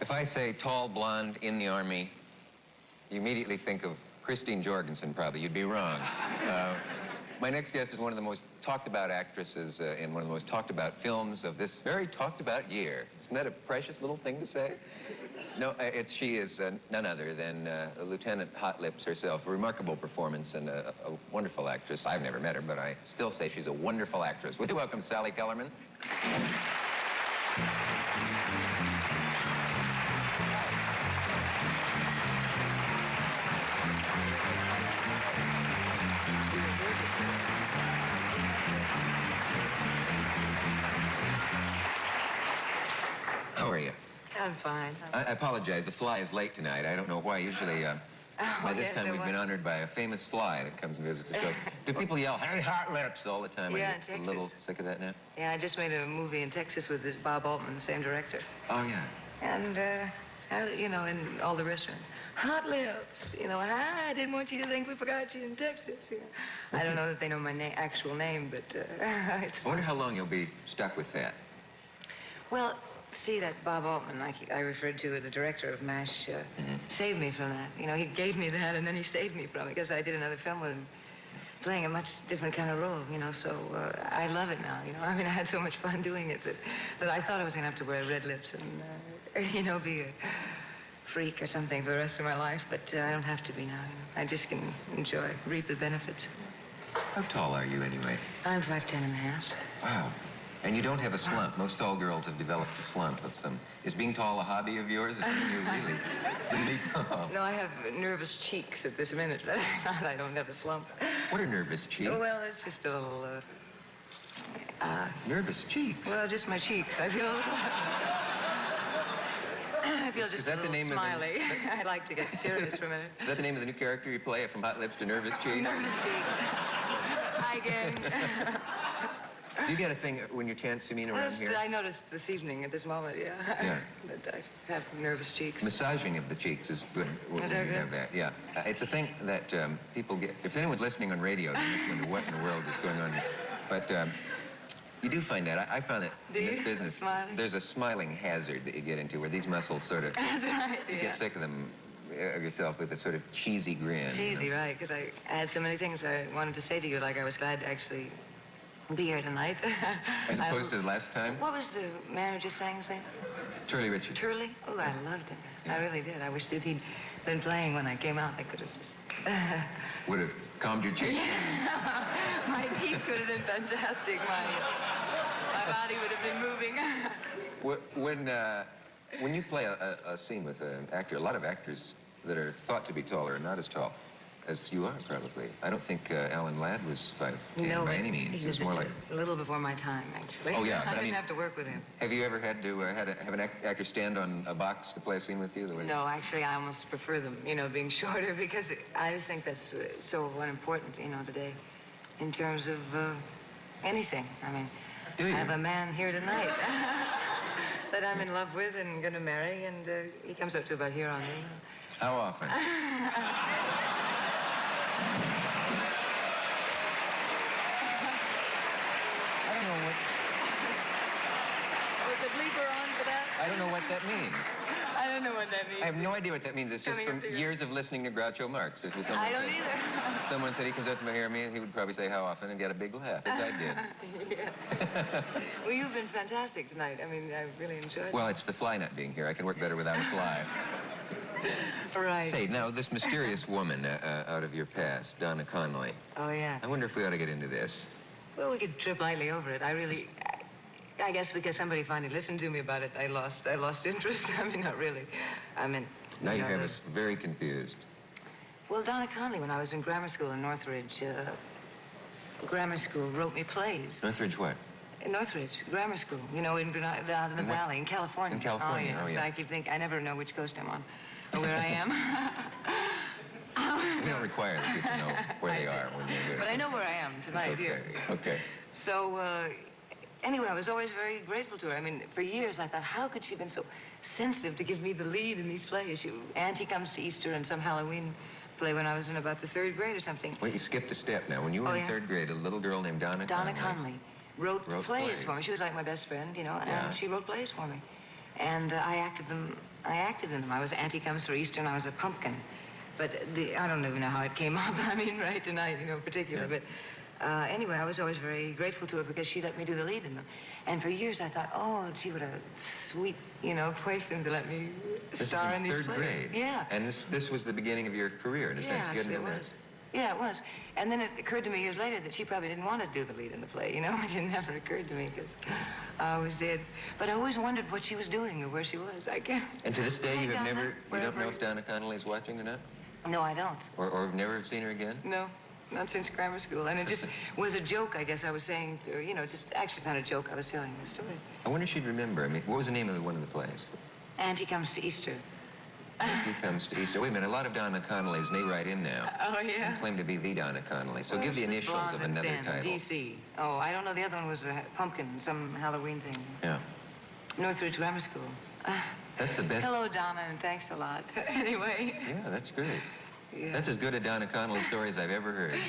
If I say tall, blonde, in the Army, you immediately think of Christine Jorgensen, probably. You'd be wrong. My next guest is one of the most talked-about actresses in one of the most talked-about films of this very talked-about year. Isn't that a precious little thing to say? No, she is none other than Lieutenant Hot Lips herself. A remarkable performance and a wonderful actress. I've never met her, but I still say she's a wonderful actress. Would you welcome Sally Kellerman? How are you? I'm fine. I apologize. The fly is late tonight. I don't know why. Usually, by this time, we've been honored by a famous fly that comes and visits the show. Do people yell, "Hey, Hot Lips," all the time? Yeah, Are in you Texas. a little sick of that now? Yeah, I just made a movie in Texas with this Bob Altman, the same director. Oh, yeah. And, in all the restaurants. Hot Lips, hi, I didn't want you to think we forgot you in Texas. I don't know that they know my actual name, but it's I wonder how long you'll be stuck with that. Well, see, that Bob Altman, like I referred to, the director of MASH, saved me from that. He gave me that, and then he saved me from it, because I did another film with him, playing a much different kind of role, so I love it now, I mean, I had so much fun doing it that I thought I was going to have to wear red lips and, be a freak or something for the rest of my life, but I don't have to be now, I just can enjoy, reap the benefits. How tall are you, anyway? I'm 5'10" and a half. Wow. And you don't have a slump. Most tall girls have developed a slump of some... Is being tall a hobby of yours? Or are you really tall? No, I have nervous cheeks at this minute, but I don't have a slump. What are nervous cheeks? Well, it's just a little, Nervous cheeks? Well, just my cheeks. I feel just a little smiley. I'd like to get serious for a minute. Is that the name of the new character you play, From Hot Lips to Nervous Cheeks? Nervous cheeks. Hi, gang. Do you get a thing when you chance to meet around here? I noticed this evening, at this moment, Yeah. that I have nervous cheeks. Massaging of the cheeks is good when you have that. Yeah. It's a thing that people get... If anyone's listening on radio, they must wonder what in the world is going on here. But you do find that. I found that in this business, there's a smiling hazard that you get into where these muscles sort of... That's right, You get sick of them, of yourself, with a sort of cheesy grin. Cheesy, right, because I had so many things I wanted to say to you, like I was glad to actually be here tonight. As opposed to the last time? What was the manager saying his name? Turley Richards. Turley? Oh, I loved him. Yeah. I really did. I wish that he'd been playing when I came out. I could have just... Would have calmed your cheeks. My teeth could have been fantastic. My body would have been moving. When you play a scene with an actor, a lot of actors that are thought to be taller are not as tall as you are, probably. I don't think Alan Ladd was 5'10" by any means. He was more like a little before my time, actually. Oh, yeah. I didn't have to work with him. Have you ever had to have an actor stand on a box to play a scene with you? No, actually, I almost prefer them, being shorter, because I just think that's so unimportant, today, in terms of anything. I mean, Do you? I have a man here tonight that I'm in love with and going to marry, and he comes up to about here on me. How often? I don't know what... Was the bleeper on for that? I don't know what that means. I don't know what that means. I have no idea what that means. It's just from years of listening to Groucho Marx. If someone I don't either. Someone said he comes up to me here, he would probably say how often and get a big laugh, as I did. Yeah. Well, you've been fantastic tonight. I mean, I really enjoyed it. Well, it's the fly not being here. I can work better without a fly. Right. Say, now, this mysterious woman out of your past, Donna Connolly. Oh, yeah. I wonder if we ought to get into this. Well, we could trip lightly over it. I guess because somebody finally listened to me about it, I lost interest. I mean, not really. I mean... Now you have us very confused. Well, Donna Connolly, when I was in grammar school in Northridge, grammar school wrote me plays. Northridge what? In Northridge, grammar school. Out in the valley, in California. In California, oh, yeah. So I keep thinking, I never know which coast I'm on or where I am. We don't require the people to know where they are when they're here. But I know where I am tonight here. Okay. So, anyway, I was always very grateful to her. I mean, for years I thought, how could she have been so sensitive to give me the lead in these plays? Auntie Comes to Easter and some Halloween play when I was in about the 3rd grade or something. Wait, you skipped a step now. When you were in 3rd grade, a little girl named Donna Connolly wrote plays for me. She was like my best friend, and she wrote plays for me. And I acted in them. I was Auntie Comes for Easter, and I was a pumpkin. But I don't even know how it came up, I mean, right tonight, particularly. Yeah. But anyway, I was always very grateful to her because she let me do the lead in them. And for years I thought, oh, gee, what a sweet, person to let me star in these This is plays. third grade. Yeah. And this was the beginning of your career, in a sense, getting in it there. was. Yeah, it was. And then it occurred to me years later that she probably didn't want to do the lead in the play, It never occurred to me because I always did. But I always wondered what she was doing or where she was. I can't. And to this day, Hi, you Donna. don't know if Donna Connolly is watching or not? No, I don't. Or have never seen her again? No, not since grammar school. And it just was a joke, I guess I was saying, actually it's not a joke, I was telling the story. I wonder if she'd remember. I mean, what was the name of one of the plays? Auntie Comes to Easter. Auntie Comes to Easter. Wait a minute, a lot of Donna Connollys may write in now. Oh, yeah? And claim to be the Donna Connolly. So Well, give the she was initials blonde of and another thin, title. D.C. Oh, I don't know. The other one was a pumpkin, some Halloween thing. Yeah. Northridge Grammar School. That's the best. Hello, Donna, and thanks a lot. Anyway. Yeah, that's great. Yeah. That's as good a Donna Connolly story as I've ever heard.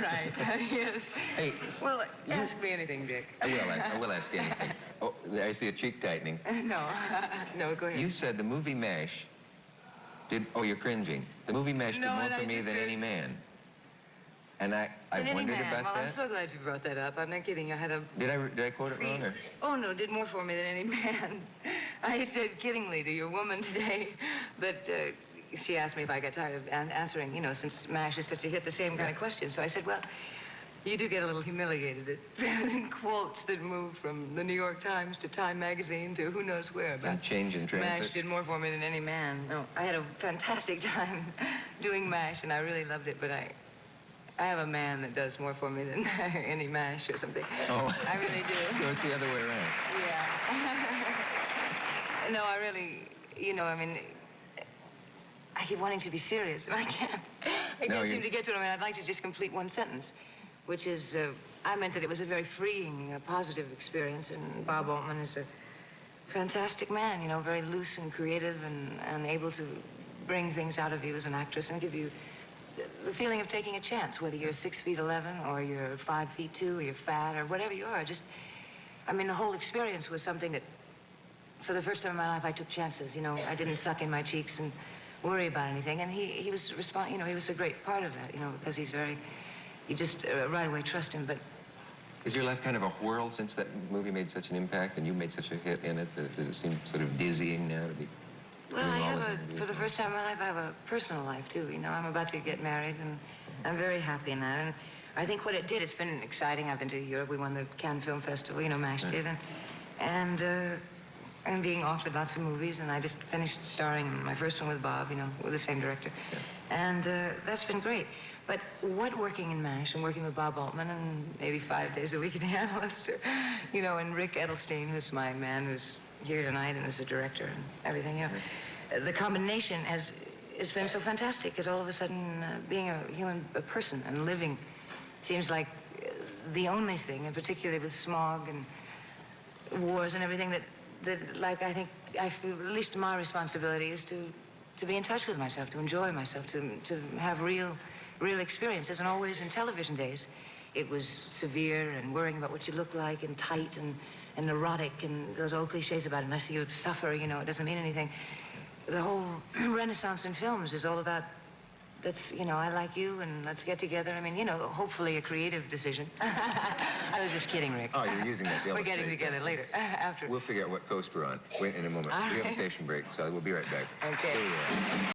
Right. Yes. Hey, Well, ask me anything, Dick. I will ask anything. Oh, I see a cheek tightening. No. No, go ahead. You said the movie MASH did... Oh, you're cringing. The movie MASH did No, more and for I me just than did. any man. And I Any wondered man. about Well, that. I'm so glad you brought that up. I'm not kidding. I had a... Did I quote it wrong? Or? Oh, no, did more for me than any man. I said kiddingly to your woman today that she asked me if I got tired of answering, since MASH is such a hit, the same kind of question. So I said, well, you do get a little humiliated at quotes that move from the New York Times to Time Magazine to who knows where. But And change in transit. MASH did more for me than any man. No, I had a fantastic time doing MASH, and I really loved it, but I have a man that does more for me than any MASH or something. Oh. I really do. So it's the other way around. Yeah. No, I really, I keep wanting to be serious, but I can't. I No, can't you- seem to get to it. I mean, I'd like to just complete one sentence, which is, I meant that it was a very freeing, positive experience, and Bob Altman is a fantastic man, very loose and creative and able to bring things out of you as an actress and give you the feeling of taking a chance, whether you're 6'11" or you're 5'2" or you're fat or whatever you are. The whole experience was something that, for the first time in my life, I took chances. I didn't suck in my cheeks and worry about anything. And he was he was a great part of that, because you just right away trust him. But Is your life kind of a whirl since that movie made such an impact and you made such a hit in it? Does it seem sort of dizzying now to be well, doing I all have those interviews? for the first time in my life, I have a personal life too. I'm about to get married, and I'm very happy in that. And I think what it did, it's been exciting. I've been to Europe. We won the Cannes Film Festival, MASH did, and being offered lots of movies. And I just finished starring in my first one with Bob, with the same director. Yeah. And that's been great. But what working in MASH and working with Bob Altman and maybe 5 days a week in the Analyst, and Rick Edelstein, who's my man, who's here tonight and is a director and everything, the combination has been so fantastic because all of a sudden being a person and living seems like the only thing, and particularly with smog and wars and everything that I think I feel, at least my responsibility is to be in touch with myself, to enjoy myself, to have real experiences. And always in television days, it was severe and worrying about what you look like and tight and neurotic and those old cliches about unless you suffer, it doesn't mean anything. The whole renaissance in films is all about I like you and let's get together. Hopefully a creative decision. I was just kidding, Rick. Oh, you're using that to We're getting illustrate together later, after. We'll figure out what coast we're on. Wait in a moment. All We have a right. station break, so we'll be right back. Okay. Here we are.